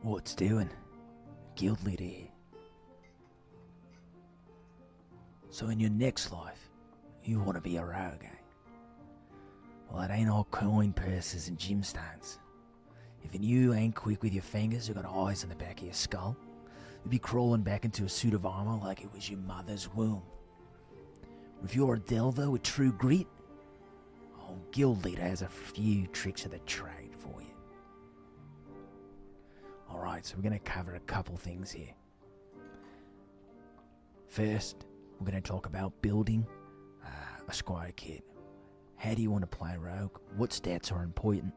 What's doing? Guild leader here. So in your next life, you want to be a rogue, eh? Well, it ain't all coin purses and gemstones. If you ain't quick with your fingers, you got eyes in the back of your skull, you'd be crawling back into a suit of armor like it was your mother's womb. If you're a delver with true grit, old guild leader has a few tricks of the trade for you. Alright, so we're going to cover a couple things here. First, we're going to talk about building a squire kit. How do you want to play rogue? What stats are important,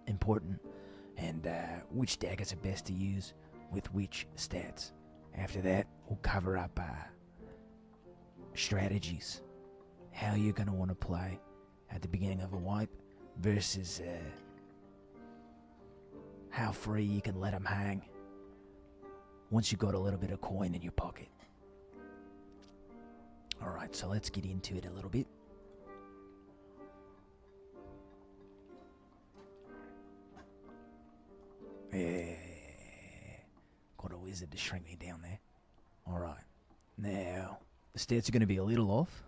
and which daggers are best to use with which stats. After that, we'll cover up strategies. How you're going to want to play at the beginning of a wipe versus how free you can let them hang once you've got a little bit of coin in your pocket. Alright, so let's get into it a little bit. Yeah. Got a wizard to shrink me down there. Alright. Now, the stats are going to be a little off.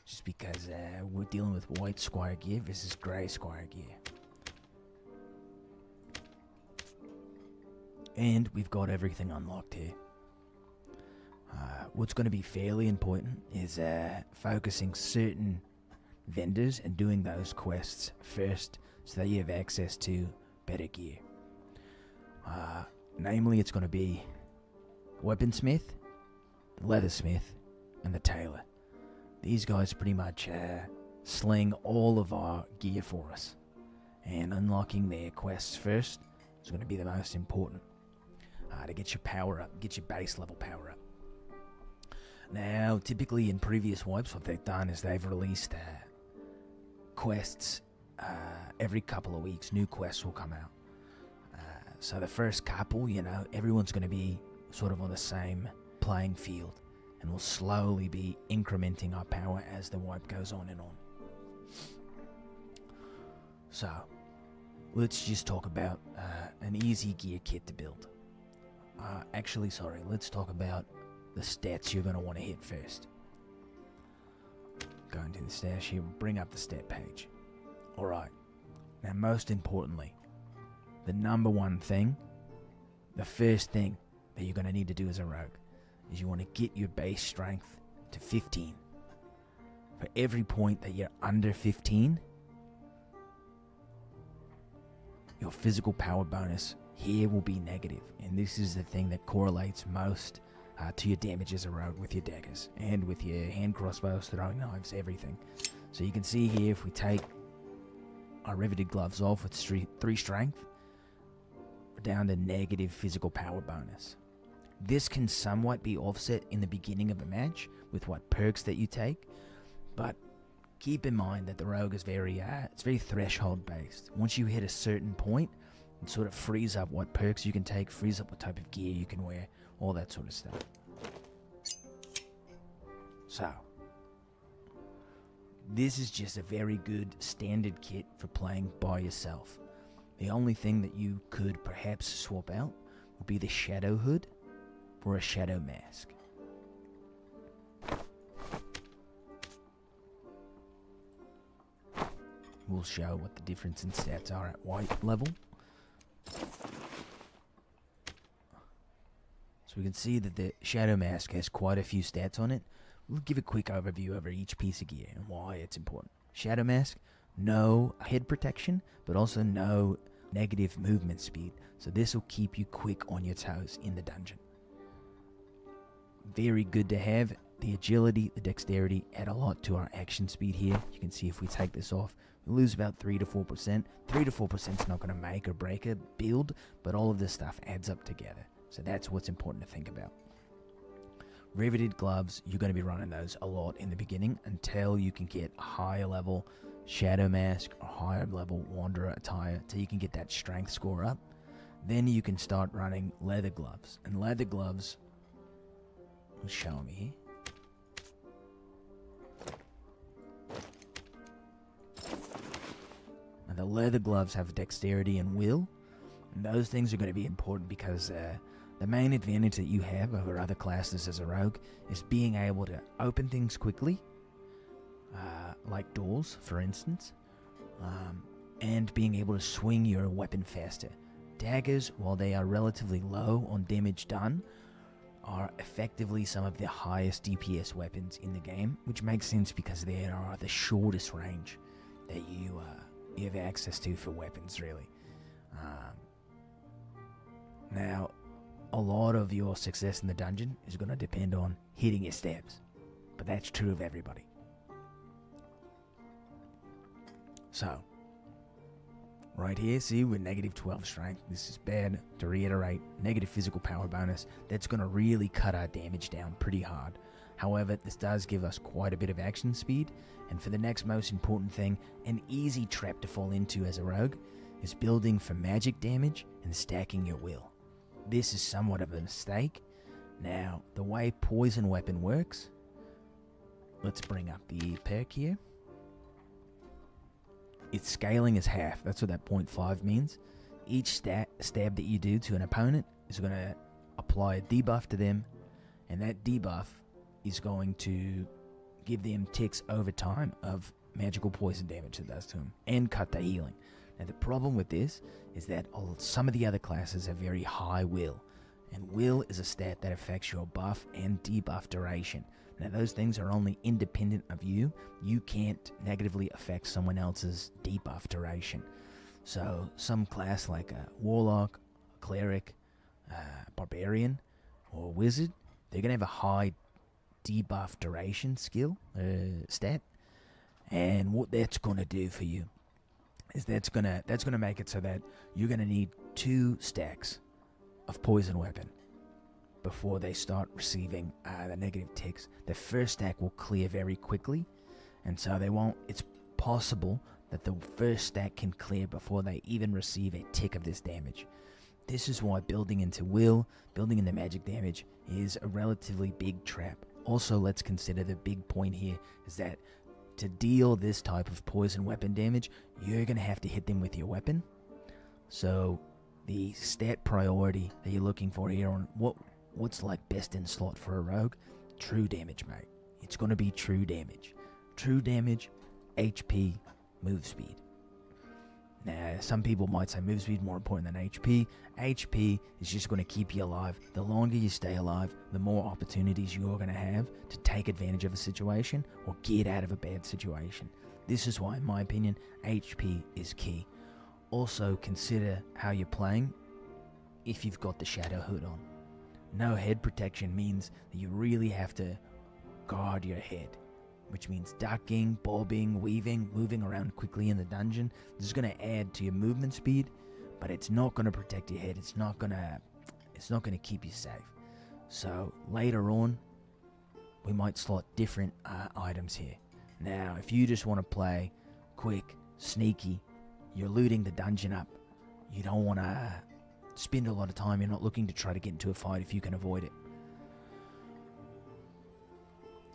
Just because we're dealing with white squire gear versus grey squire gear. And we've got everything unlocked here. What's going to be fairly important is focusing certain vendors and doing those quests first so that you have access to better gear. Namely, it's going to be weaponsmith, the leathersmith, and the tailor. These guys pretty much sling all of our gear for us. And unlocking their quests first is going to be the most important. To get your power up, get your base level power up. Now, typically in previous wipes, what they've done is they've released quests every couple of weeks. New quests will come out. So the first couple, everyone's going to be sort of on the same playing field. And we'll slowly be incrementing our power as the wipe goes on and on. So, let's just talk about an easy gear kit to build. Let's talk about the stats you're going to want to hit first. Go into the stash here, bring up the stat page. Alright, now most importantly, the number one thing, the first thing that you're going to need to do as a rogue is you want to get your base strength to 15. For every point that you're under 15, your physical power bonus here will be negative. And this is the thing that correlates most to your damage as a rogue with your daggers and with your hand crossbows, throwing knives, everything. So you can see here, if we take our riveted gloves off with 3 strength, we're down to negative physical power bonus. This can somewhat be offset in the beginning of a match with what perks that you take, but keep in mind that the rogue is very threshold based. Once you hit a certain point, it sort of frees up what perks you can take, frees up what type of gear you can wear, all that sort of stuff. So, this is just a very good standard kit for playing by yourself. The only thing that you could perhaps swap out would be the shadow hood for a shadow mask. We'll show what the difference in stats are at white level. So we can see that the shadow mask has quite a few stats on it. We'll give a quick overview over each piece of gear and why it's important. Shadow mask, no head protection, but also no negative movement speed. So this will keep you quick on your toes in the dungeon. Very good to have. The agility, the dexterity add a lot to our action speed here. You can see if we take this off, we lose about 3 to 4%. 3 to 4% is not going to make or break a build, but all of this stuff adds up together. So that's what's important to think about. Riveted gloves, you're going to be running those a lot in the beginning until you can get a higher level shadow mask or higher level wanderer attire until you can get that strength score up. Then you can start running leather gloves. And leather gloves, will show me here. And the leather gloves have dexterity and will, And those things are going to be important because the main advantage that you have over other classes as a rogue is being able to open things quickly, like doors, for instance, and being able to swing your weapon faster. Daggers, while they are relatively low on damage done, are effectively some of the highest DPS weapons in the game, which makes sense because they are the shortest range that you have access to for weapons, really. Now, a lot of your success in the dungeon is going to depend on hitting your stabs, but that's true of everybody. So, right here, see, we're negative 12 strength. This is bad. To reiterate, negative physical power bonus. That's going to really cut our damage down pretty hard. However, this does give us quite a bit of action speed. And for the next most important thing, an easy trap to fall into as a rogue is building for magic damage and stacking your will. This is somewhat of a mistake. Now, the way poison weapon works, let's bring up the perk here. Its scaling is half. That's what that 0.5 means. Each stab that you do to an opponent is going to apply a debuff to them, and that debuff is going to give them ticks over time of magical poison damage it does to them, and cut their healing. Now the problem with this is that some of the other classes have very high will, and will is a stat that affects your buff and debuff duration. Now those things are only independent of you. You can't negatively affect someone else's debuff duration. So some class like a warlock, a cleric, barbarian, or wizard, they're gonna have a high debuff duration skill stat, and what that's gonna do for you is that's gonna make it so that you're gonna need 2 stacks of poison weapon before they start receiving the negative ticks. The first stack will clear very quickly, and so it's possible that the first stack can clear before they even receive a tick of this damage. This is why building into will, building into magic damage is a relatively big trap. Also, let's consider the big point here is that to deal this type of poison weapon damage, you're going to have to hit them with your weapon. So the stat priority that you're looking for here on what's like best in slot for a rogue, true damage, mate. It's going to be true damage. True damage, HP, move speed. Now, some people might say move speed more important than HP. HP is just going to keep you alive. The longer you stay alive, the more opportunities you're going to have to take advantage of a situation or get out of a bad situation. This is why, in my opinion, HP is key. Also, consider how you're playing if you've got the Shadow Hood on. No head protection means that you really have to guard your head, which means ducking, bobbing, weaving, moving around quickly in the dungeon. This is going to add to your movement speed, but it's not going to protect your head. It's not going to keep you safe. So later on, we might slot different items here. Now, if you just want to play quick, sneaky, you're looting the dungeon up. You don't want to spend a lot of time. You're not looking to try to get into a fight if you can avoid it.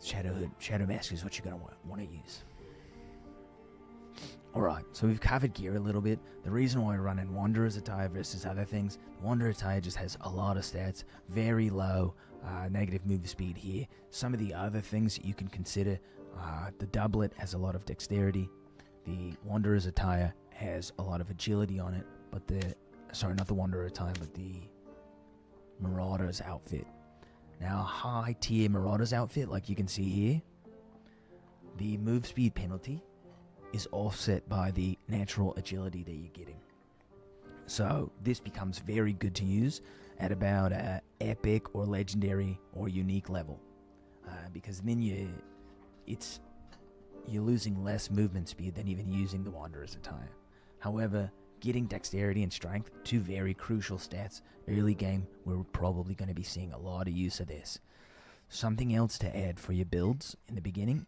Shadow Mask is what you're going to want to use. Alright, so we've covered gear a little bit. The reason why we're running Wanderer's Attire versus other things, Wanderer Attire just has a lot of stats, very low negative move speed here. Some of the other things that you can consider, the doublet has a lot of dexterity. The Wanderer's Attire has a lot of agility on it, but not the Wanderer Attire, but the Marauder's outfit. Now, a high-tier Marauder's outfit, like you can see here, the move speed penalty is offset by the natural agility that you're getting. So, this becomes very good to use at about an epic or legendary or unique level. Because then you're losing less movement speed than even using the Wanderer's Attire. However, getting dexterity and strength, 2 very crucial stats. Early game, we're probably going to be seeing a lot of use of this. Something else to add for your builds in the beginning,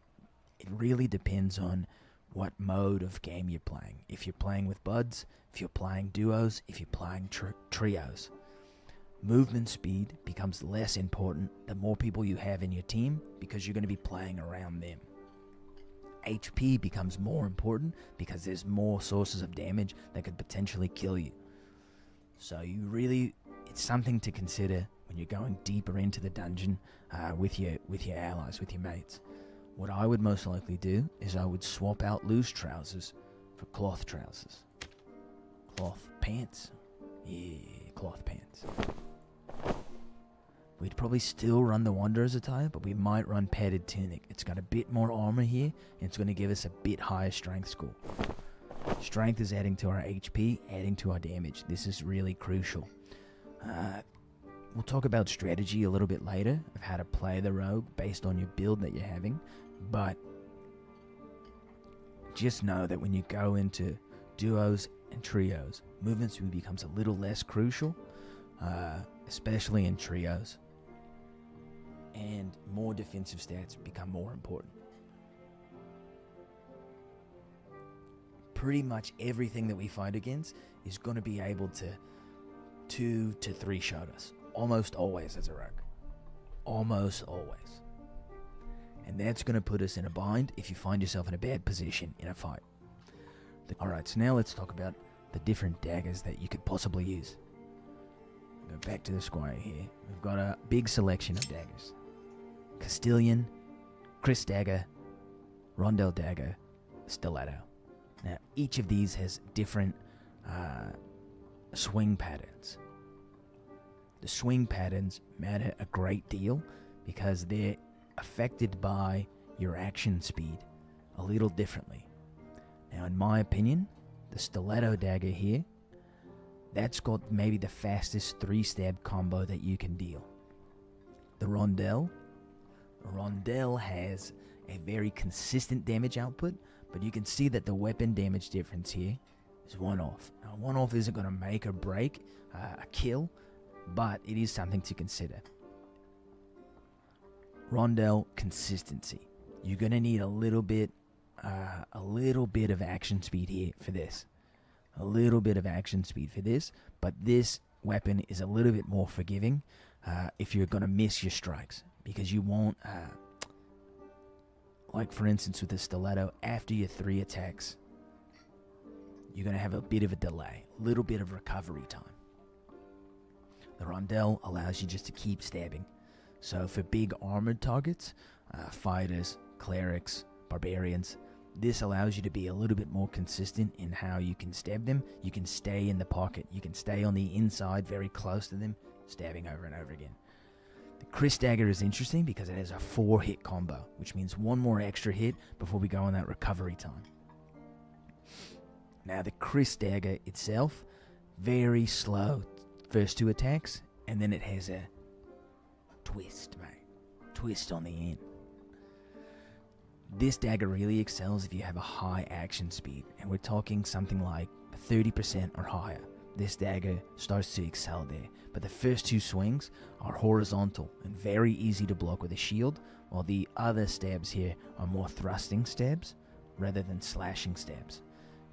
it really depends on what mode of game you're playing. If you're playing with buds, if you're playing duos, if you're playing trios. Movement speed becomes less important the more people you have in your team because you're going to be playing around them. HP becomes more important because there's more sources of damage that could potentially kill you. So it's something to consider when you're going deeper into the dungeon with your allies, with your mates. What I would most likely do is I would swap out loose trousers for cloth trousers. Cloth pants. Yeah, cloth pants. We'd probably still run the Wanderer's attire, but we might run padded tunic. It's got a bit more armor here, and it's going to give us a bit higher strength score. Strength is adding to our HP, adding to our damage. This is really crucial. We'll talk about strategy a little bit later of how to play the rogue based on your build that you're having, but just know that when you go into duos and trios, movement speed becomes a little less crucial, especially in trios, and more defensive stats become more important. Pretty much everything that we fight against is going to be able to 2 to 3 shot us. Almost always as a rogue. Almost always. And that's going to put us in a bind if you find yourself in a bad position in a fight. Alright, so now let's talk about the different daggers that you could possibly use. Go back to the squire here. We've got a big selection of daggers. Castilian, Chris dagger, Rondel dagger, Stiletto. Now, each of these has different swing patterns. The swing patterns matter a great deal because they're affected by your action speed a little differently. Now, in my opinion, the Stiletto dagger here, that's got maybe the fastest 3-stab combo that you can deal. The Rondel has a very consistent damage output, but you can see that the weapon damage difference here is 1 off. Now, 1 off isn't going to make or break a kill, but it is something to consider. Rondel consistency. You're going to need a little bit of action speed here for this. A little bit of action speed for this, but this weapon is a little bit more forgiving if you're going to miss your strikes, because you won't, like for instance with the Stiletto, after your 3 attacks, you're going to have a bit of a delay, a little bit of recovery time. The Rondel allows you just to keep stabbing. So for big armored targets, fighters, clerics, barbarians, this allows you to be a little bit more consistent in how you can stab them. You can stay in the pocket. You can stay on the inside, very close to them, stabbing over and over again. The Chris dagger is interesting because it has a 4-hit combo, which means 1 more extra hit before we go on that recovery time. Now the Chris dagger itself, very slow first 2 attacks, and then it has a twist, mate. Twist on the end. This dagger really excels if you have a high action speed, and we're talking something like 30% or higher. This dagger starts to excel there, but the first 2 swings are horizontal and very easy to block with a shield, while the other stabs here are more thrusting stabs rather than slashing stabs.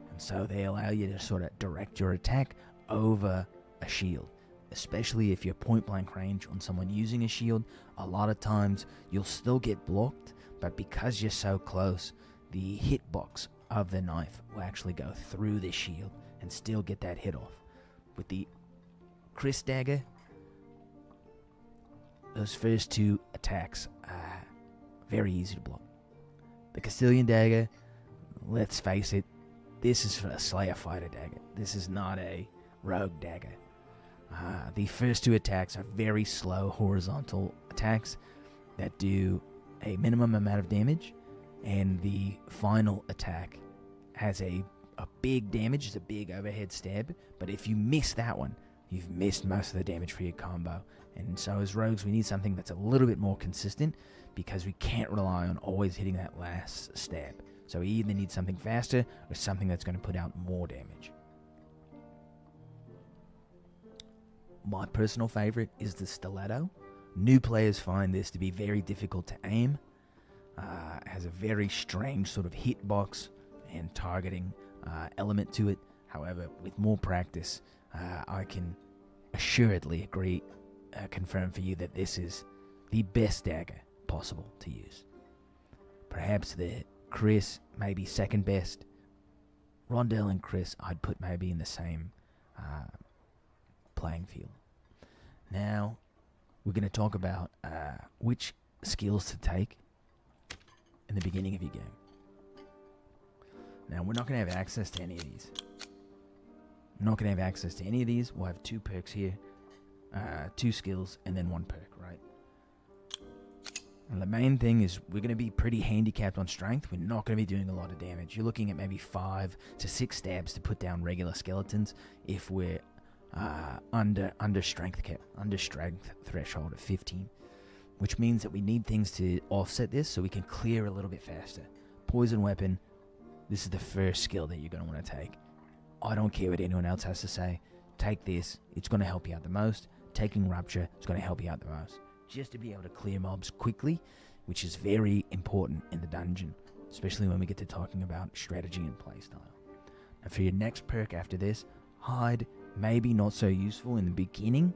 And so they allow you to sort of direct your attack over a shield, especially if you're point blank range on someone using a shield. A lot of times you'll still get blocked, but because you're so close, the hitbox of the knife will actually go through the shield and still get that hit off. With the Chris dagger, those first 2 attacks are very easy to block. The Castilian dagger, let's face it, this is a Slayer fighter dagger. This is not a rogue dagger. The first 2 attacks are very slow horizontal attacks that do a minimum amount of damage, and the final attack has a big damage. It's a big overhead stab, but if you miss that one, you've missed most of the damage for your combo. And so as rogues, we need something that's a little bit more consistent, because we can't rely on always hitting that last stab. So we either need something faster or something that's going to put out more damage. My personal favorite is the Stiletto. New players find this to be very difficult to aim. Has a very strange sort of hitbox and targeting element to it. However, with more practice, I can assuredly confirm for you that this is the best dagger possible to use. Perhaps the Chris may be second best. Rondel and Chris I'd put maybe in the same playing field. Now, we're going to talk about which skills to take in the beginning of your game. Now, we're not going to have access to any of these. We're not going to have access to any of these. We'll have 2 perks here, 2 skills, and then 1 perk, right? And the main thing is we're going to be pretty handicapped on strength. We're not going to be doing a lot of damage. You're looking at maybe 5 to 6 stabs to put down regular skeletons if we're under strength threshold of 15, which means that we need things to offset this so we can clear a little bit faster. Poison weapon, this is the first skill that you're going to want to take. I don't care what anyone else has to say. Take this. It's going to help you out the most. Taking Rupture is going to help you out the most. Just to be able to clear mobs quickly, which is very important in the dungeon, especially when we get to talking about strategy and playstyle. Now for your next perk after this, Hide, maybe not so useful in the beginning.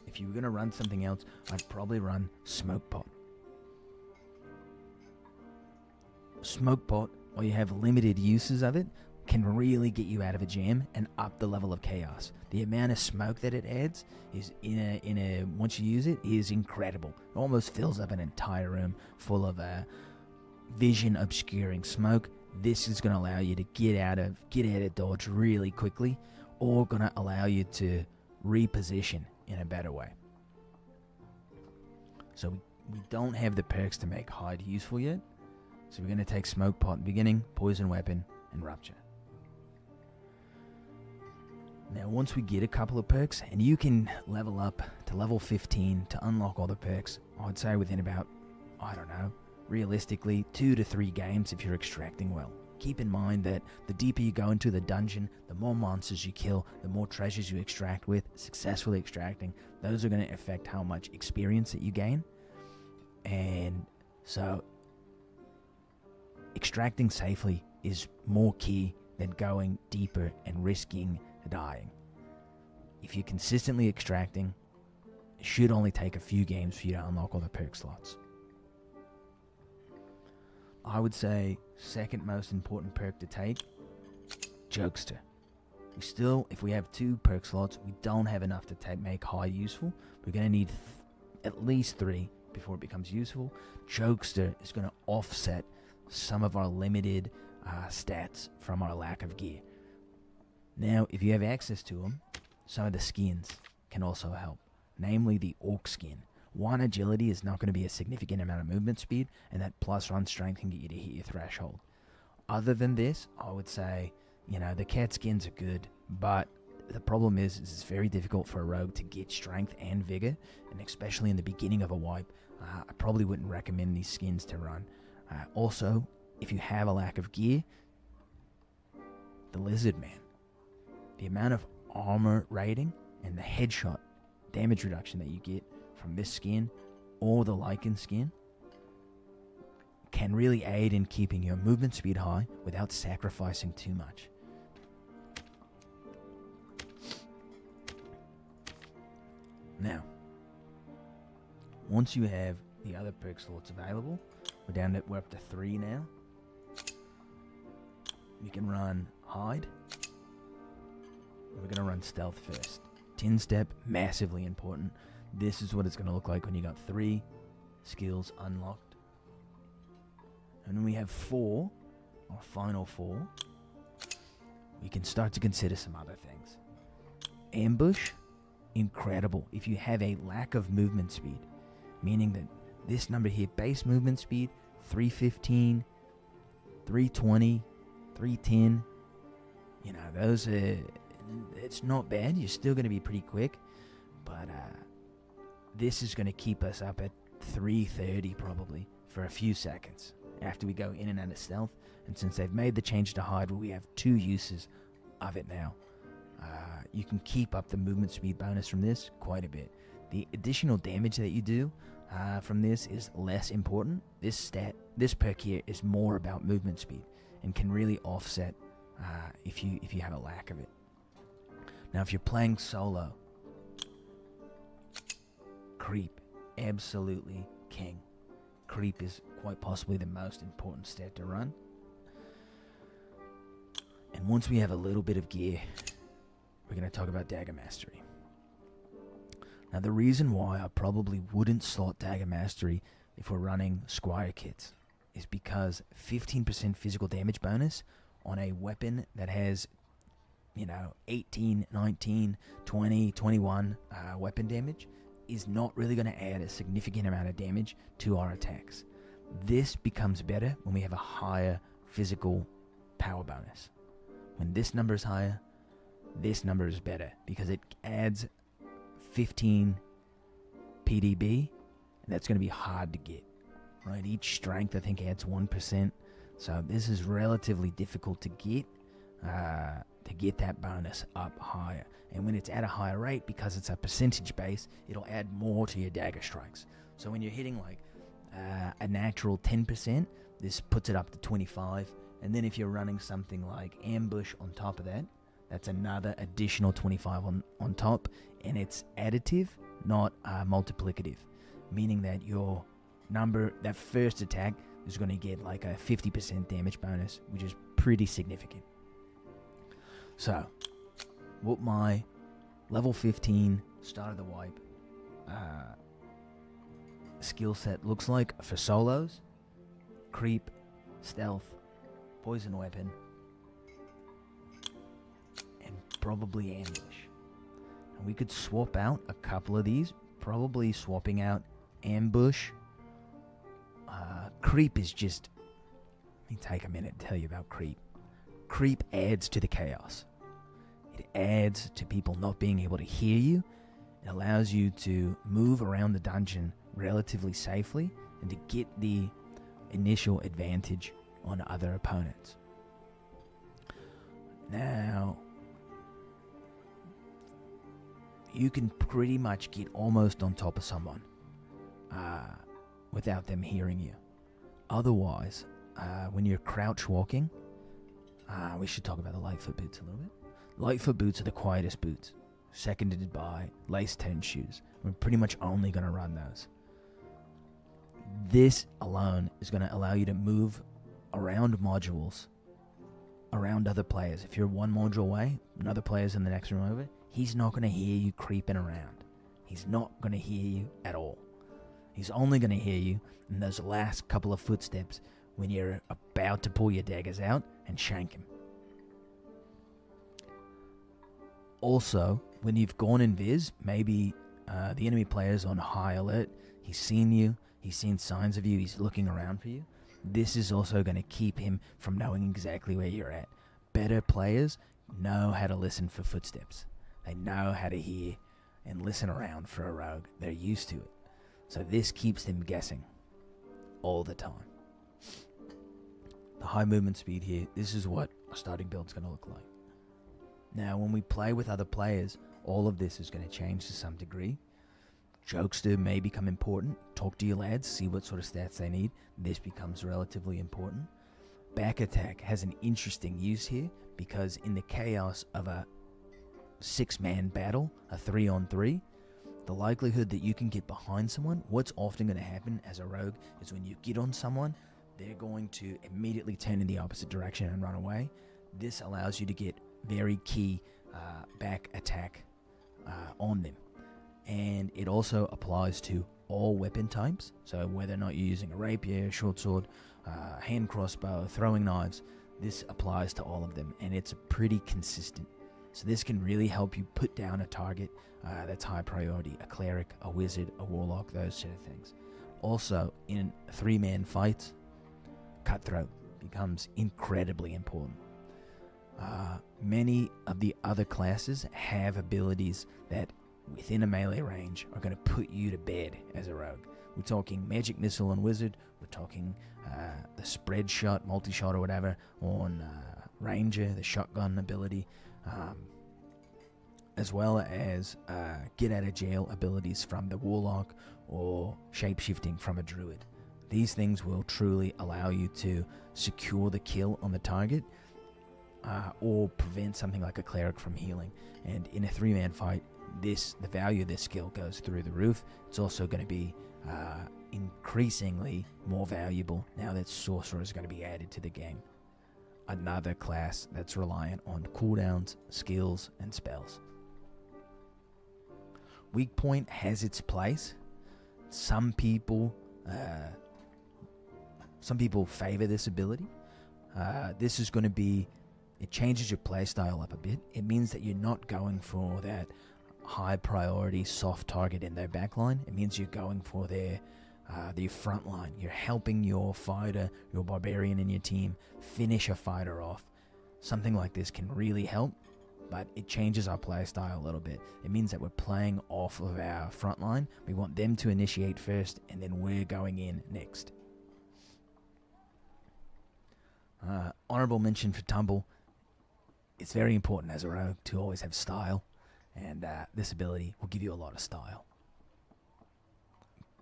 If you were going to run something else, I'd probably run Smoke Pot. Smoke Pot, while you have limited uses of it, can really get you out of a jam and up the level of chaos. The amount of smoke that it adds is once you use it is incredible. It almost fills up an entire room full of vision obscuring smoke. This is going to allow you to get out of dodge really quickly, or going to allow you to reposition in a better way. So we don't have the perks to make Hide useful yet. So we're going to take Smoke Pot in the beginning, Poison Weapon, and Rupture. Now, once we get a couple of perks, and you can level up to level 15 to unlock all the perks, I'd say within about, I don't know, realistically, 2 to 3 games if you're extracting well. Keep in mind that the deeper you go into the dungeon, the more monsters you kill, the more treasures you extract with, successfully extracting, those are going to affect how much experience that you gain. And so, extracting safely is more key than going deeper and risking dying. If you're consistently extracting, it should only take a few games for you to unlock all the perk slots. I would say second most important perk to take, Jokester. If we have 2 perk slots, we don't have enough to make Hide useful. We're going to need at least 3 before it becomes useful. Jokester is going to offset some of our limited stats from our lack of gear. Now, if you have access to them, some of the skins can also help, namely the Orc skin. 1 agility is not going to be a significant amount of movement speed, and that plus 1 strength can get you to hit your threshold. Other than this, I would say, the cat skins are good, but the problem is it's very difficult for a rogue to get strength and vigor, and especially in the beginning of a wipe, I probably wouldn't recommend these skins to run. Also, if you have a lack of gear, the Lizard Man. The amount of armor rating and the headshot damage reduction that you get from this skin or the Lichen skin can really aid in keeping your movement speed high without sacrificing too much. Now, once you have the other perk slots available, we're up to 3 now. We can run Hide. We're going to run Stealth first. Tin Step, massively important. This is what it's going to look like when you got 3 skills unlocked. And when we have 4, our final 4, we can start to consider some other things. Ambush, incredible. If you have a lack of movement speed, meaning that this number here, base movement speed, 315, 320, 310, those are... It's not bad. You're still going to be pretty quick, but this is going to keep us up at 330 probably for a few seconds after we go in and out of stealth. And since they've made the change to Hide, we have 2 uses of it now. You can keep up the movement speed bonus from this quite a bit. The additional damage that you do from this is less important. This perk here is more about movement speed and can really offset if you have a lack of it. Now, if you're playing solo, Creep, absolutely king. Creep is quite possibly the most important stat to run. And once we have a little bit of gear, we're going to talk about Dagger Mastery. Now, the reason why I probably wouldn't slot Dagger Mastery if we're running Squire kits is because 15% physical damage bonus on a weapon that has, 18, 19, 20, 21 weapon damage is not really going to add a significant amount of damage to our attacks. This becomes better when we have a higher physical power bonus. When this number is higher, this number is better because it adds 15 PDB, and that's going to be hard to get. Right? Each strength, I think, adds 1%. So this is relatively difficult to get that bonus up higher. And when it's at a higher rate, because it's a percentage base, it'll add more to your dagger strikes. So when you're hitting like a natural 10%, this puts it up to 25. And then if you're running something like ambush on top of that, that's another additional 25 on top. And it's additive, not multiplicative. Meaning that your number, that first attack, is going to get like a 50% damage bonus, which is pretty significant. So, what my level 15 start of the wipe skill set looks like for solos: creep, stealth, poison weapon, and probably ambush. And we could swap out a couple of these, probably swapping out ambush. Creep is just... Let me take a minute to tell you about creep. Creep adds to the chaos. It adds to people not being able to hear you. It allows you to move around the dungeon relatively safely and to get the initial advantage on other opponents. Now, you can pretty much get almost on top of someone without them hearing you. Otherwise, when you're crouch walking, we should talk about the Lightfoot boots a little bit. Lightfoot boots are the quietest boots, seconded by lace tennis shoes. We're pretty much only going to run those. This alone is going to allow you to move around modules, around other players. If you're one module away, another player's in the next room over, he's not going to hear you creeping around. He's not going to hear you at all. He's only going to hear you in those last couple of footsteps when you're about to pull your daggers out and shank him. Also, when you've gone invis, maybe the enemy player's on high alert. He's seen you. He's seen signs of you. He's looking around for you. This is also going to keep him from knowing exactly where you're at. Better players know how to listen for footsteps. They know how to hear and listen around for a rogue. They're used to it. So this keeps them guessing all the time. The high movement speed here, this is what a starting build's going to look like. Now, when we play with other players, all of this is going to change to some degree. Jokester may become important. Talk to your lads, see what sort of stats they need. This becomes relatively important. Back attack has an interesting use here because in the chaos of a 6-man battle, a 3-on-3, the likelihood that you can get behind someone, what's often going to happen as a rogue is when you get on someone, they're going to immediately turn in the opposite direction and run away. This allows you to get very key back attack on them. And it also applies to all weapon types. So whether or not you're using a rapier, short sword, hand crossbow, throwing knives, this applies to all of them. And it's pretty consistent. So this can really help you put down a target that's high priority. A cleric, a wizard, a warlock, those sort of things. Also, in 3-man fights, cutthroat becomes incredibly important. Many of the other classes have abilities that within a melee range are going to put you to bed as a rogue. We're talking magic missile on wizard. We're talking the spread shot, multi-shot or whatever on ranger, the shotgun ability, as well as get out of jail abilities from the warlock or shape-shifting from a druid. These things will truly allow you to secure the kill on the target or prevent something like a cleric from healing. And in a 3-man fight, the value of this skill goes through the roof. It's also going to be increasingly more valuable now that sorcerer is going to be added to the game. Another class that's reliant on cooldowns, skills, and spells. Weak point has its place. Some people favor this ability. This is going to be, it changes your playstyle up a bit. It means that you're not going for that high priority soft target in their backline. It means you're going for their front line. You're helping your fighter, your barbarian in your team, finish a fighter off. Something like this can really help, but it changes our playstyle a little bit. It means that we're playing off of our front line. We want them to initiate first, and then we're going in next. Honorable mention for Tumble. It's very important as a rogue to always have style, and this ability will give you a lot of style.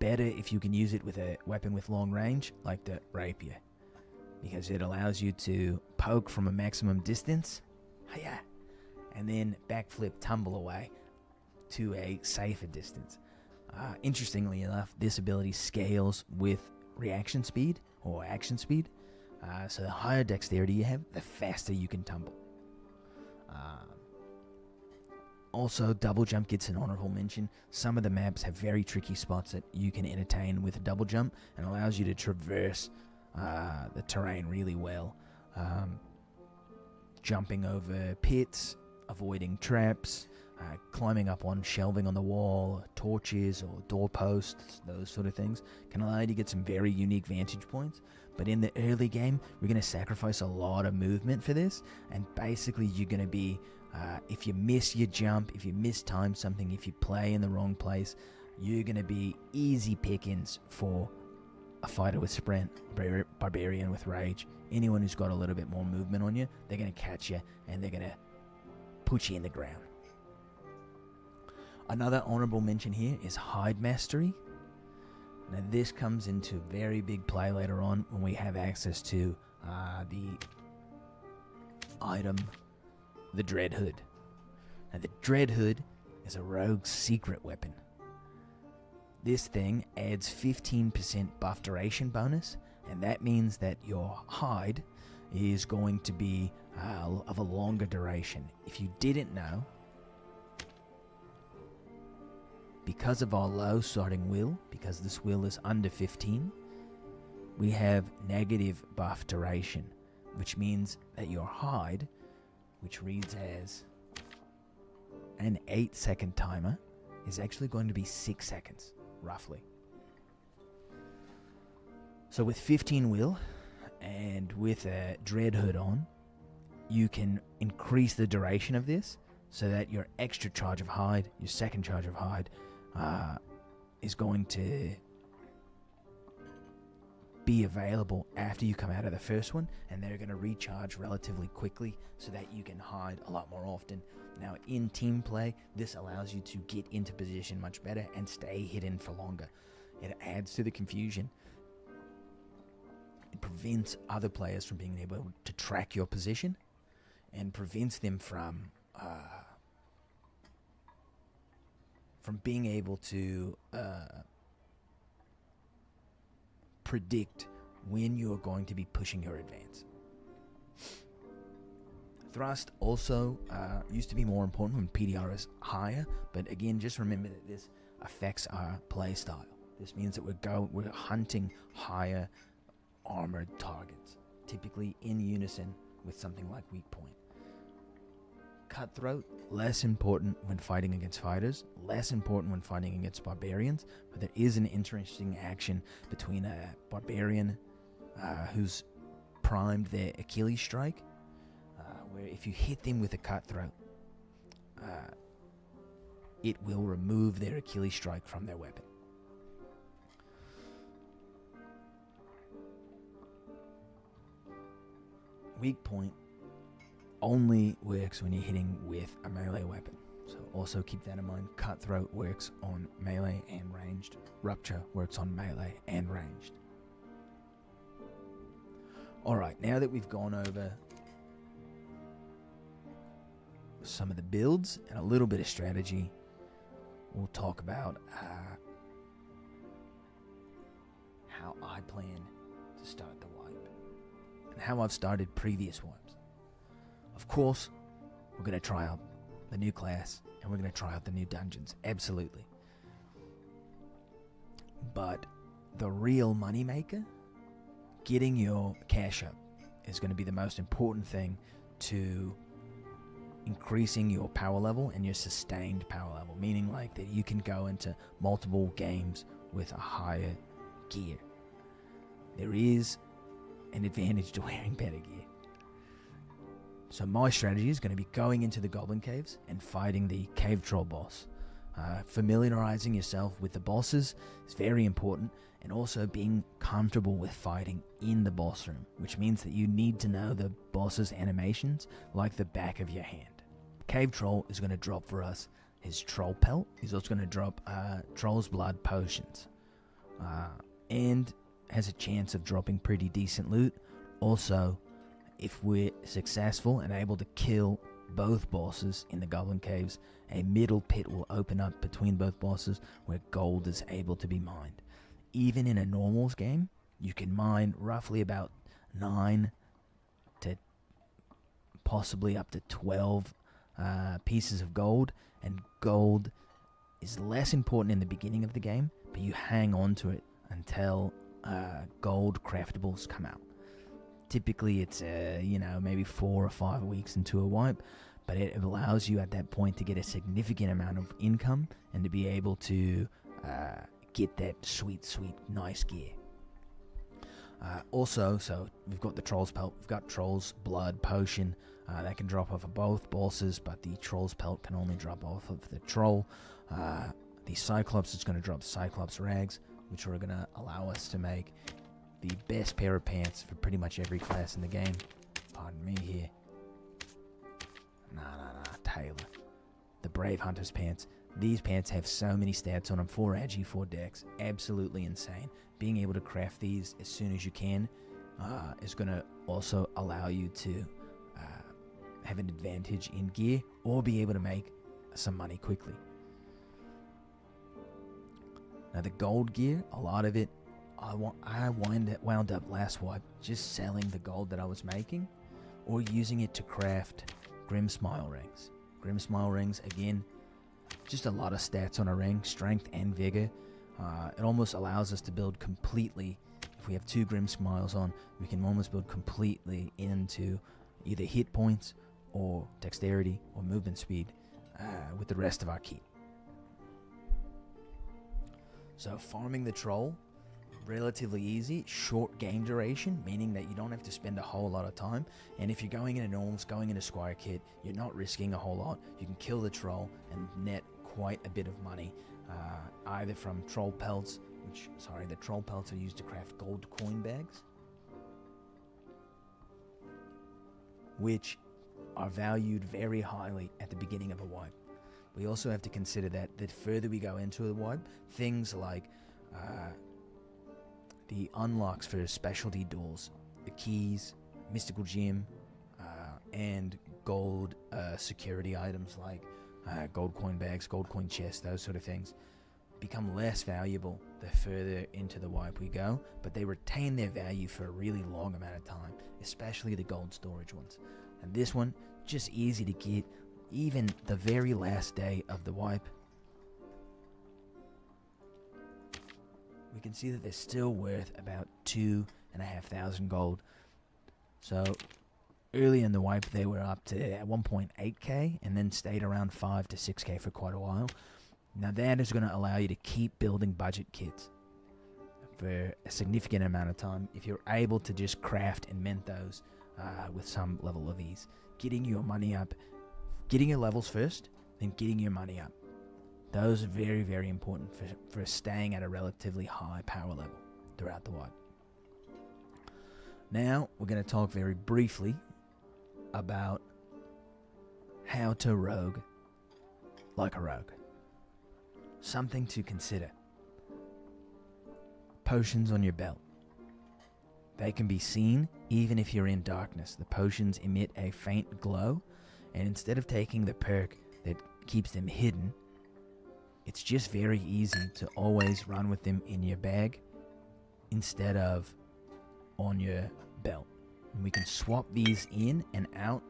Better if you can use it with a weapon with long range, like the rapier, because it allows you to poke from a maximum distance, and then backflip tumble away to a safer distance. Interestingly enough, this ability scales with reaction speed or action speed. So the higher dexterity you have, the faster you can tumble. Also, double jump gets an honorable mention. Some of the maps have very tricky spots that you can entertain with a double jump, and allows you to traverse the terrain really well. Jumping over pits, avoiding traps, climbing up on shelving on the wall, torches or doorposts, those sort of things, can allow you to get some very unique vantage points. But in the early game, we're going to sacrifice a lot of movement for this, and basically you're going to be, if you miss your jump, if you mistime something, if you play in the wrong place, you're going to be easy pickings for a fighter with sprint, barbarian with rage. Anyone who's got a little bit more movement on you, they're going to catch you, and they're going to put you in the ground. Another honorable mention here is hide mastery. Now this comes into very big play later on when we have access to the item, the Dread Hood. Now the Dread Hood is a rogue's secret weapon. This thing adds 15% buff duration bonus, and that means that your hide is going to be of a longer duration. If you didn't know, because of our low starting will, because this will is under 15, we have negative buff duration, which means that your hide, which reads as an 8-second timer, is actually going to be 6 seconds, roughly. So with 15 will, and with a Dread Hood on, you can increase the duration of this, so that your extra charge of hide, your second charge of hide, is going to be available after you come out of the first one, and they're going to recharge relatively quickly so that you can hide a lot more often. Now in team play, this allows you to get into position much better and stay hidden for longer. It adds to the confusion. It prevents other players from being able to track your position, and prevents them from being able to predict when you're going to be pushing your advance. Thrust also used to be more important when PDR is higher, but again, just remember that this affects our play style. This means that we're hunting higher armored targets, typically in unison with something like weak point. Cutthroat, less important when fighting against fighters, less important when fighting against barbarians, but there is an interesting action between a barbarian who's primed their Achilles strike, where if you hit them with a cutthroat, it will remove their Achilles strike from their weapon. Weak point only works when you're hitting with a melee weapon, so also keep that in mind. Cutthroat works on melee and ranged. Rupture works on melee and ranged. Alright, now that we've gone over some of the builds and a little bit of strategy, we'll talk about how I plan to start the wipe and how I've started previous wipes. Of course, we're going to try out the new class, and and we're going to try out the new dungeons. Absolutely. But the real moneymaker, getting your cash up, is going to be the most important thing to increasing your power level and your sustained power level, meaning like that you can go into multiple games with a higher gear. There is an advantage to wearing better gear. So my strategy is going to be going into the goblin caves and fighting the cave troll boss. Familiarizing yourself with the bosses is very important, and also being comfortable with fighting in the boss room, which means that you need to know the boss's animations like the back of your hand. Cave troll is going to drop for us his troll pelt. He's also going to drop troll's blood potions, and has a chance of dropping pretty decent loot. Also, if we're successful and able to kill both bosses in the goblin caves, a middle pit will open up between both bosses where gold is able to be mined. Even in a normals game, you can mine roughly about 9 to possibly up to 12 pieces of gold, and gold is less important in the beginning of the game, but you hang on to it until gold craftables come out. Typically it's maybe 4 or 5 weeks into a wipe, but it allows you at that point to get a significant amount of income and to be able to get that sweet nice gear. Also, so we've got the troll's pelt, we've got troll's blood potion. That can drop off of both bosses, but the troll's pelt can only drop off of the troll. The cyclops is going to drop cyclops rags, which are going to allow us to make the best pair of pants for pretty much every class in the game. Pardon me here. Nah, Taylor. The Brave Hunter's pants. These pants have so many stats on them. 4 agi, 4 dex. Absolutely insane. Being able to craft these as soon as you can is going to also allow you to have an advantage in gear, or be able to make some money quickly. Now the gold gear, a lot of it, I wound up last wipe just selling the gold that I was making, or using it to craft Grim Smile rings. Grim Smile rings, again, just a lot of stats on a ring, strength and vigor. It almost allows us to build completely. If we have 2 Grim Smiles on, we can almost build completely into either hit points or dexterity or movement speed with the rest of our kit. So farming the troll, relatively easy, short game duration, meaning that you don't have to spend a whole lot of time. And if you're going into normals, going into squire kit, you're not risking a whole lot. You can kill the troll and net quite a bit of money, either from troll pelts, the troll pelts are used to craft gold coin bags, which are valued very highly at the beginning of a wipe. We also have to consider that the further we go into the wipe, things like the unlocks for specialty doors, the keys, mystical gem, and gold security items like gold coin bags, gold coin chests, those sort of things, become less valuable the further into the wipe we go, but they retain their value for a really long amount of time, especially the gold storage ones. And this one, just easy to get, even the very last day of the wipe. We can see that they're still worth about 2,500 gold. So early in the wipe they were up to 1.8k and then stayed around 5 to 6k for quite a while. Now that is going to allow you to keep building budget kits for a significant amount of time if you're able to just craft and mint those with some level of ease. Getting your money up, getting your levels first, then getting your money up. Those are very, very important for staying at a relatively high power level throughout the wipe. Now we're going to talk very briefly about how to rogue like a rogue. Something to consider. Potions on your belt. They can be seen even if you're in darkness. The potions emit a faint glow, and instead of taking the perk that keeps them hidden, it's just very easy to always run with them in your bag instead of on your belt. And we can swap these in and out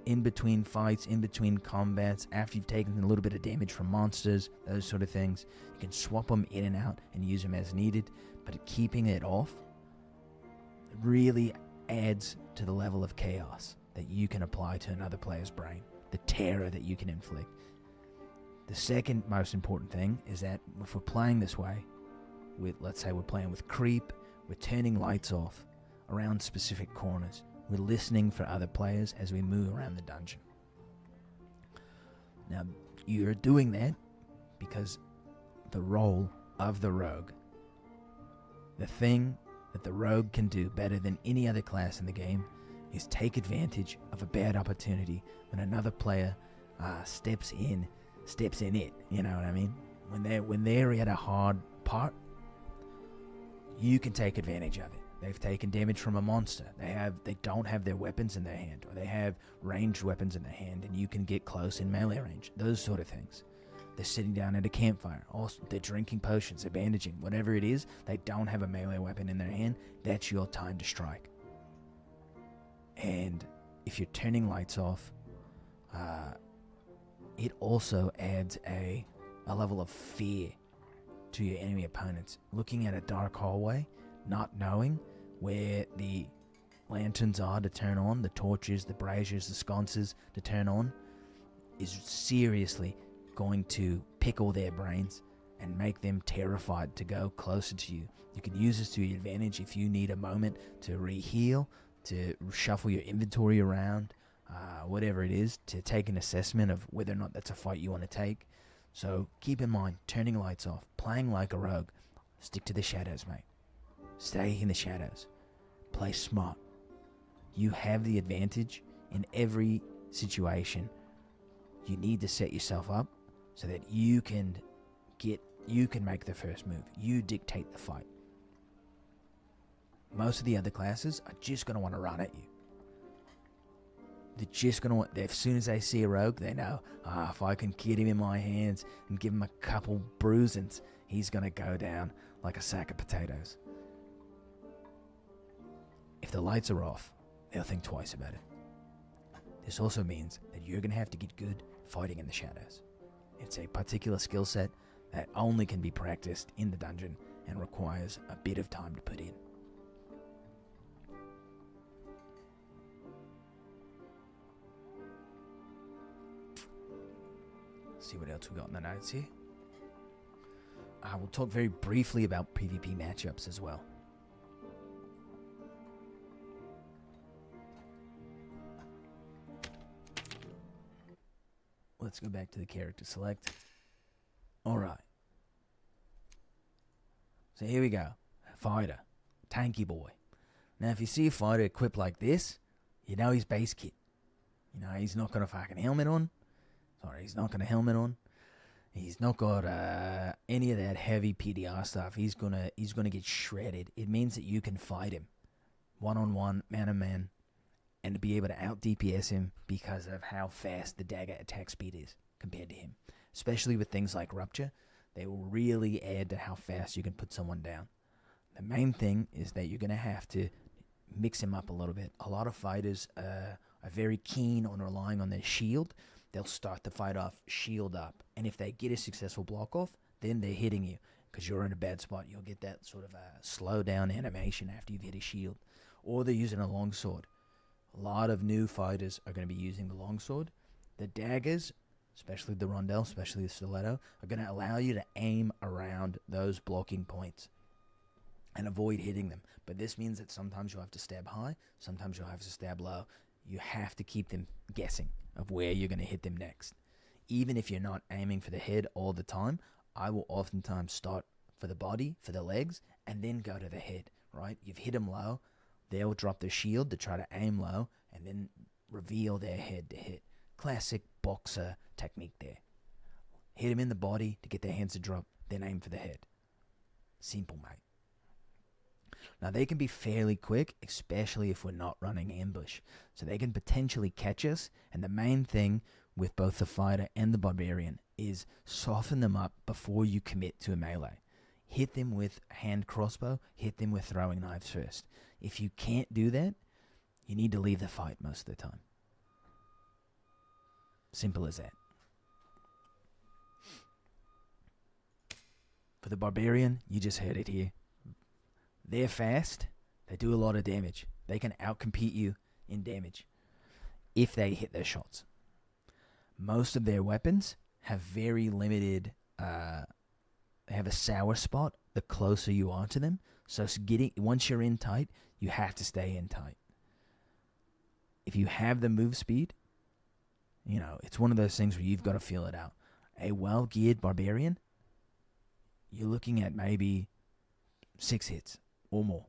in between fights, in between combats, after you've taken a little bit of damage from monsters, those sort of things. You can swap them in and out and use them as needed, but keeping it off really adds to the level of chaos that you can apply to another player's brain, the terror that you can inflict. The second most important thing is that if we're playing this way, let's say we're playing with creep, we're turning lights off around specific corners. We're listening for other players as we move around the dungeon. Now, you're doing that because the role of the rogue, the thing that the rogue can do better than any other class in the game, is take advantage of a bad opportunity when another player steps in it. You know what I mean? When they're at a hard part, you can take advantage of it. They've taken damage from a monster. They don't have their weapons in their hand, or they have ranged weapons in their hand, and you can get close in melee range. Those sort of things. They're sitting down at a campfire. Also, they're drinking potions, they're bandaging. Whatever it is, they don't have a melee weapon in their hand. That's your time to strike. And if you're turning lights off, it also adds a level of fear to your enemy opponents. Looking at a dark hallway, not knowing where the lanterns are to turn on, the torches, the braziers, the sconces to turn on, is seriously going to pickle their brains and make them terrified to go closer to you. You can use this to your advantage if you need a moment to re-heal, to shuffle your inventory around, whatever it is, to take an assessment of whether or not that's a fight you want to take. So keep in mind, turning lights off, playing like a rogue, stick to the shadows, mate. Stay in the shadows. Play smart. You have the advantage in every situation. You need to set yourself up so that you can make the first move. You dictate the fight. Most of the other classes are just going to want to run at you. They're just going to want, as soon as they see a rogue, they know, if I can get him in my hands and give him a couple bruisings, he's going to go down like a sack of potatoes. If the lights are off, they'll think twice about it. This also means that you're going to have to get good fighting in the shadows. It's a particular skill set that only can be practiced in the dungeon and requires a bit of time to put in. See what else we got in the notes here. We'll talk very briefly about PvP matchups as well. Let's go back to the character select. Alright. So here we go. Fighter. Tanky boy. Now if you see a fighter equipped like this, you know he's base kit. You know he's not got a fucking helmet on. He's not got a helmet on. He's not got any of that heavy PDR stuff. He's gonna get shredded. It means that you can fight him one-on-one, man-to-man, and to be able to out-DPS him because of how fast the dagger attack speed is compared to him. Especially with things like Rupture, they will really add to how fast you can put someone down. The main thing is that you're going to have to mix him up a little bit. A lot of fighters are very keen on relying on their shield. They'll start the fight off shield up, and if they get a successful block off, then they're hitting you because you're in a bad spot. You'll get that sort of a slow down animation after you've hit a shield. Or they're using a longsword. A lot of new fighters are going to be using the longsword. The daggers, especially the rondelle, especially the stiletto, are going to allow you to aim around those blocking points and avoid hitting them. But this means that sometimes you'll have to stab high, sometimes you'll have to stab low. You have to keep them guessing of where you're going to hit them next. Even if you're not aiming for the head all the time, I will oftentimes start for the body, for the legs, and then go to the head, right? You've hit them low, they'll drop their shield to try to aim low, and then reveal their head to hit. Classic boxer technique there. Hit them in the body to get their hands to drop, then aim for the head. Simple, mate. Now, they can be fairly quick, especially if we're not running ambush. So they can potentially catch us, and the main thing with both the fighter and the barbarian is soften them up before you commit to a melee. Hit them with hand crossbow, hit them with throwing knives first. If you can't do that, you need to leave the fight most of the time. Simple as that. For the Barbarian, you just heard it here. They're fast. They do a lot of damage. They can outcompete you in damage if they hit their shots. Most of their weapons have very limited, they have a sour spot the closer you are to them. So once you're in tight, you have to stay in tight. If you have the move speed, it's one of those things where you've got to feel it out. A well-geared Barbarian, you're looking at maybe 6 hits or more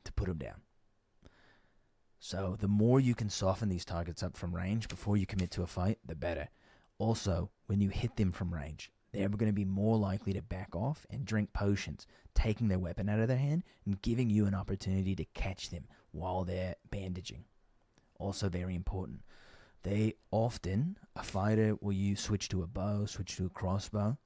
to put them down. So the more you can soften these targets up from range before you commit to a fight, the better. Also, when you hit them from range, they're going to be more likely to back off and drink potions, taking their weapon out of their hand and giving you an opportunity to catch them while they're bandaging. Also very important. A fighter will switch to a bow, switch to a crossbow.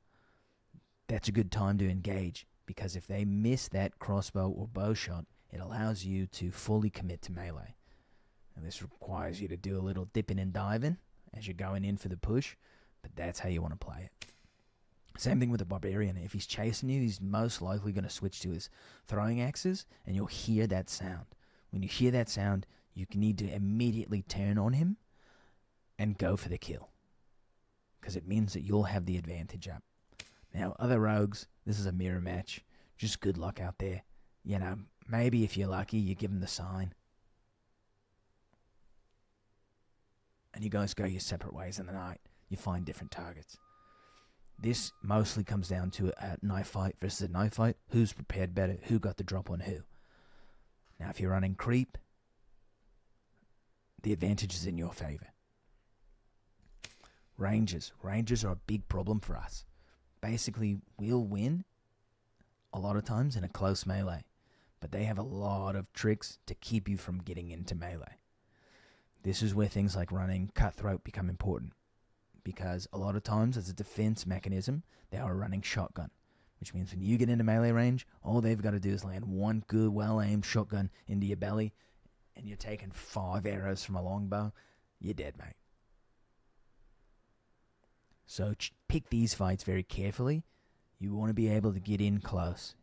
That's a good time to engage, because if they miss that crossbow or bow shot, it allows you to fully commit to melee. And this requires you to do a little dipping and diving as you're going in for the push, but that's how you want to play it. Same thing with the Barbarian. If he's chasing you, he's most likely going to switch to his throwing axes, and you'll hear that sound. When you hear that sound, you need to immediately turn on him and go for the kill, because it means that you'll have the advantage up. Now, other rogues, this is a mirror match. Just good luck out there. Maybe if you're lucky, you give them the sign, and you guys go your separate ways in the night. You find different targets. This mostly comes down to a knife fight versus a knife fight. Who's prepared better? Who got the drop on who? Now, if you're running creep, the advantage is in your favor. Rangers are a big problem for us. Basically, we'll win a lot of times in a close melee, but they have a lot of tricks to keep you from getting into melee. This is where things like running cutthroat become important, because a lot of times as a defense mechanism, they are running shotgun, which means when you get into melee range, all they've got to do is land one good, well-aimed shotgun into your belly, and you're taking 5 arrows from a longbow, you're dead, mate. So pick these fights very carefully. You want to be able to get in close.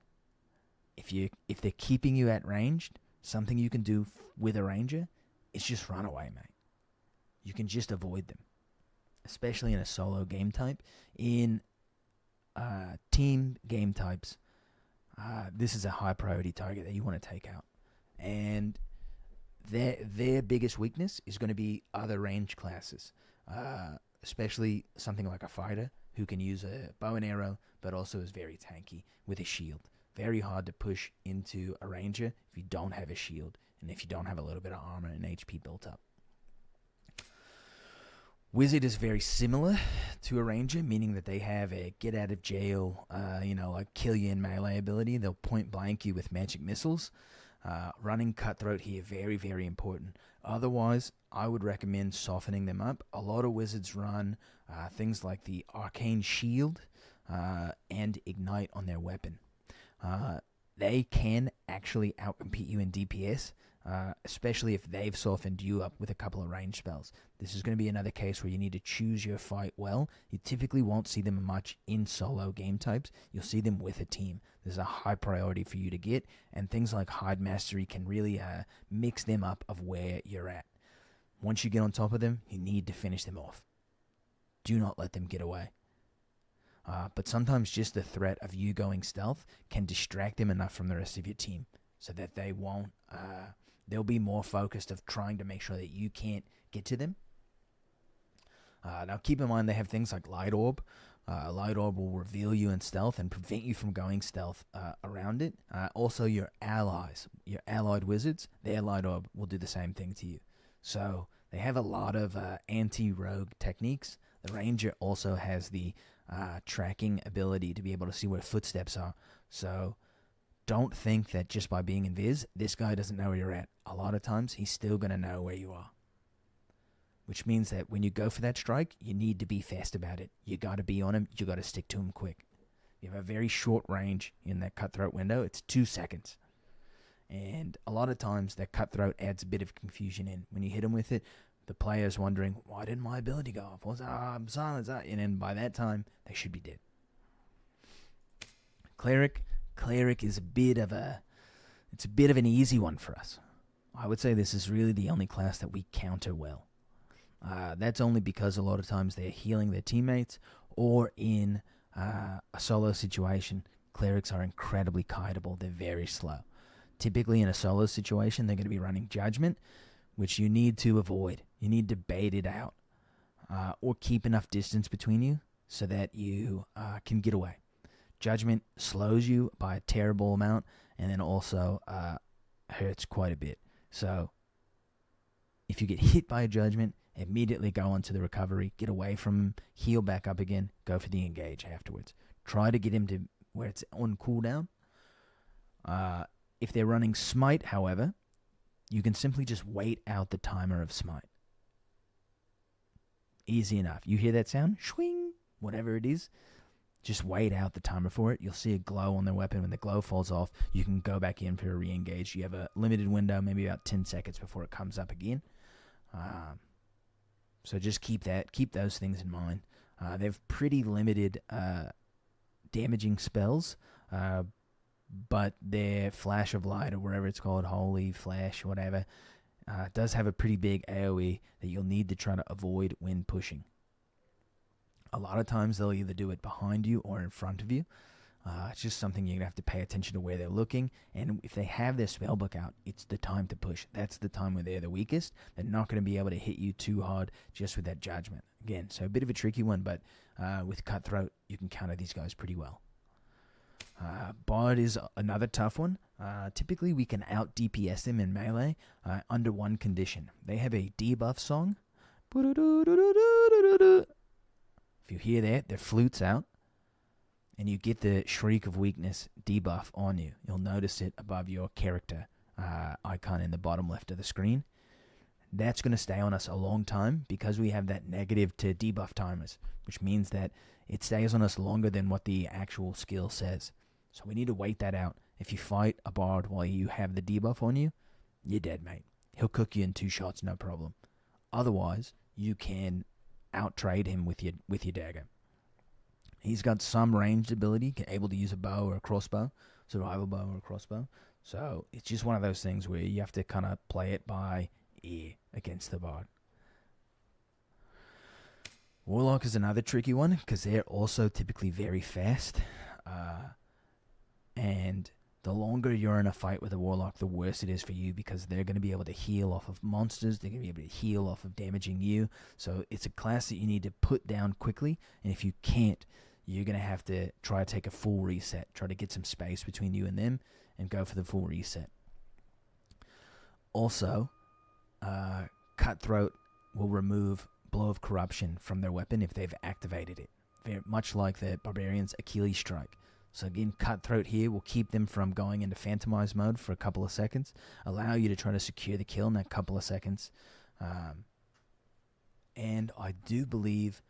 If they're keeping you at range, something you can do with a ranger is just run away, mate. You can just avoid them, especially in a solo game type. In team game types, this is a high priority target that you want to take out. And their biggest weakness is going to be other range classes. Especially something like a fighter who can use a bow and arrow, but also is very tanky with a shield. Very hard to push into a ranger if you don't have a shield, and if you don't have a little bit of armor and HP built up. Wizard is very similar to a ranger, meaning that they have a get out of jail, like kill you in melee ability. They'll point blank you with magic missiles. Running cutthroat here, very, very important. Otherwise, I would recommend softening them up. A lot of wizards run things like the arcane shield and ignite on their weapon. They can actually outcompete you in DPS, especially if they've softened you up with a couple of range spells. This is going to be another case where you need to choose your fight well. You typically won't see them much in solo game types. You'll see them with a team. This is a high priority for you to get, and things like hide mastery can really mix them up of where you're at. Once you get on top of them, you need to finish them off. Do not let them get away. But sometimes just the threat of you going stealth can distract them enough from the rest of your team so that they won't, they'll be more focused of trying to make sure that you can't get to them. Now keep in mind they have things like Light Orb. Light Orb will reveal you in stealth and prevent you from going stealth around it. Also your allies, your allied wizards, their Light Orb will do the same thing to you. So they have a lot of anti-rogue techniques. The Ranger also has the tracking ability to be able to see where footsteps are. So don't think that just by being invis, this guy doesn't know where you're at. A lot of times he's still going to know where you are. Which means that when you go for that strike, you need to be fast about it. You got to be on him. You got to stick to him quick. You have a very short range in that cutthroat window. It's 2 seconds. And a lot of times that cutthroat adds a bit of confusion in. When you hit him with it, The player's wondering, why didn't my ability go off? I'm silenced. And then by that time, they should be dead. Cleric is a bit of an easy one for us. I would say this is really the only class that we counter well. That's only because a lot of times they're healing their teammates, or in a solo situation, clerics are incredibly kiteable. They're very slow. Typically in a solo situation, they're going to be running Judgment, which you need to avoid. You need to bait it out, or keep enough distance between you so that you can get away. Judgment slows you by a terrible amount, and then also hurts quite a bit. So if you get hit by a Judgment, immediately go on to the recovery, get away from him, heal back up again, go for the engage afterwards. Try to get him to where it's on cooldown. If they're running Smite, however, you can simply just wait out the timer of Smite. Easy enough. You hear that sound? Swing! Whatever it is, just wait out the timer for it. You'll see a glow on their weapon. When the glow falls off, you can go back in for a re-engage. You have a limited window, maybe about 10 seconds before it comes up again. So just keep those things in mind. They've pretty limited damaging spells, but their Flash of Light, or whatever it's called, Holy Flash, whatever, does have a pretty big AoE that you'll need to try to avoid when pushing. A lot of times they'll either do it behind you or in front of you. It's just something you're going to have to pay attention to where they're looking. And if they have their spellbook out, it's the time to push. That's the time where they're the weakest. They're not going to be able to hit you too hard just with that Judgment. Again, so a bit of a tricky one, but with Cutthroat, you can counter these guys pretty well. Bard is another tough one. Typically, we can out-DPS them in melee under one condition. They have a debuff song. If you hear that, their flute's out, and you get the Shriek of Weakness debuff on you. You'll notice it above your character icon in the bottom left of the screen. That's going to stay on us a long time because we have that negative to debuff timers, which means that it stays on us longer than what the actual skill says. So we need to wait that out. If you fight a Bard while you have the debuff on you, you're dead, mate. He'll cook you in 2 shots, no problem. Otherwise, you can out-trade him with your dagger. He's got some ranged ability, able to use a bow or a crossbow, survival bow or a crossbow. So it's just one of those things where you have to kind of play it by ear against the Bard. Warlock is another tricky one because they're also typically very fast. And the longer you're in a fight with a Warlock, the worse it is for you because they're going to be able to heal off of monsters. They're going to be able to heal off of damaging you. So it's a class that you need to put down quickly. And if you can't, you're going to have to try to take a full reset. Try to get some space between you and them and go for the full reset. Also, Cutthroat will remove Blow of Corruption from their weapon if they've activated it. Very much like the Barbarian's Achilles Strike. So again, Cutthroat here will keep them from going into Phantomize mode for a couple of seconds, allow you to try to secure the kill in that couple of seconds. And I do believe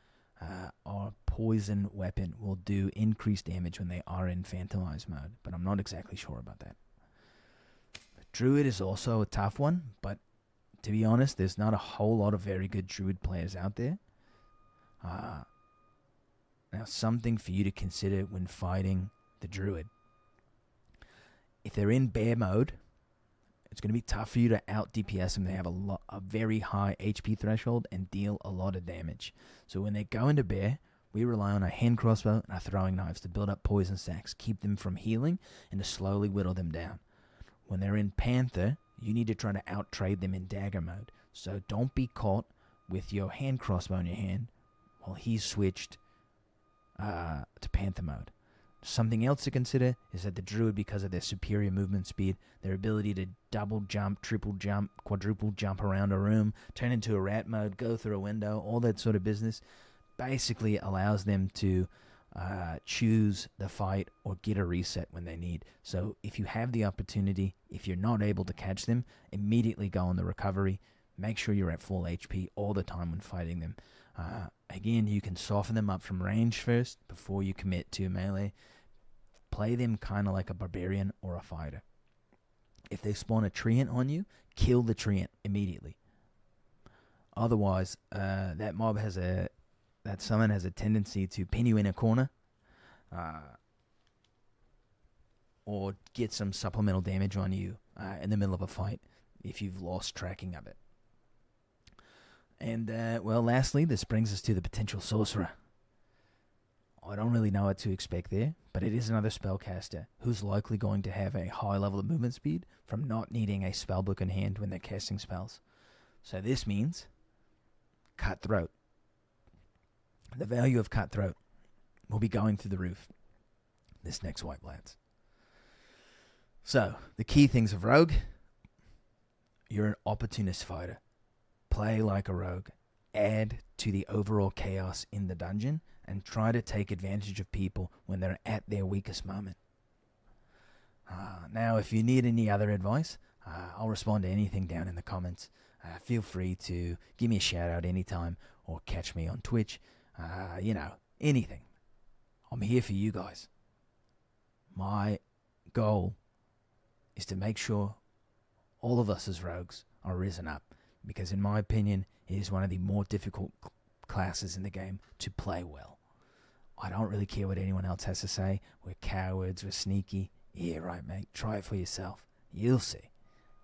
our Poison weapon will do increased damage when they are in Phantomize mode, but I'm not exactly sure about that. Druid is also a tough one, but to be honest, there's not a whole lot of very good Druid players out there. Now, something for you to consider when fighting the Druid. If they're in bear mode, it's going to be tough for you to out DPS them. They have a very high HP threshold and deal a lot of damage. So when they go into bear, we rely on our hand crossbow and our throwing knives to build up poison stacks, keep them from healing, and to slowly whittle them down. When they're in Panther, you need to try to out-trade them in dagger mode. So don't be caught with your hand crossbow in your hand while he's switched to Panther mode. Something else to consider is that the Druid, because of their superior movement speed, their ability to double jump, triple jump, quadruple jump around a room, turn into a rat mode, go through a window, all that sort of business, basically allows them to choose the fight or get a reset when they need. So if you have the opportunity, if you're not able to catch them, immediately go on the recovery. Make sure you're at full HP all the time when fighting them. Again, you can soften them up from range first before you commit to melee. Play them kind of like a barbarian or a fighter. If they spawn a treant on you, kill the treant immediately. Otherwise, that summon has a tendency to pin you in a corner, or get some supplemental damage on you in the middle of a fight if you've lost tracking of it. And, lastly, this brings us to the potential sorcerer. I don't really know what to expect there, but it is another spellcaster who's likely going to have a high level of movement speed from not needing a spellbook in hand when they're casting spells. So this means Cutthroat. The value of Cutthroat will be going through the roof this next wipe, lads. So, the key things of Rogue: you're an opportunist fighter. Play like a rogue. Add to the overall chaos in the dungeon and try to take advantage of people when they're at their weakest moment. Now, if you need any other advice, I'll respond to anything down in the comments. Feel free to give me a shout out anytime or catch me on Twitch. Anything. I'm here for you guys. My goal is to make sure all of us as rogues are risen up, because in my opinion, it is one of the more difficult classes in the game to play well. I don't really care what anyone else has to say. We're cowards, we're sneaky. Yeah, right, mate. Try it for yourself. You'll see.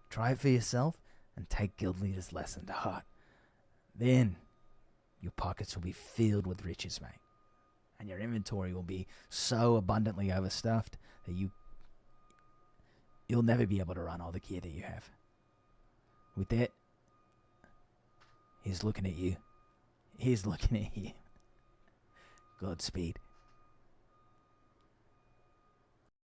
Try it for yourself and take Guild Leader's lesson to heart. Then your pockets will be filled with riches, mate. And your inventory will be so abundantly overstuffed that you'll never be able to run all the gear that you have. With that, he's looking at you. He's looking at you. Godspeed.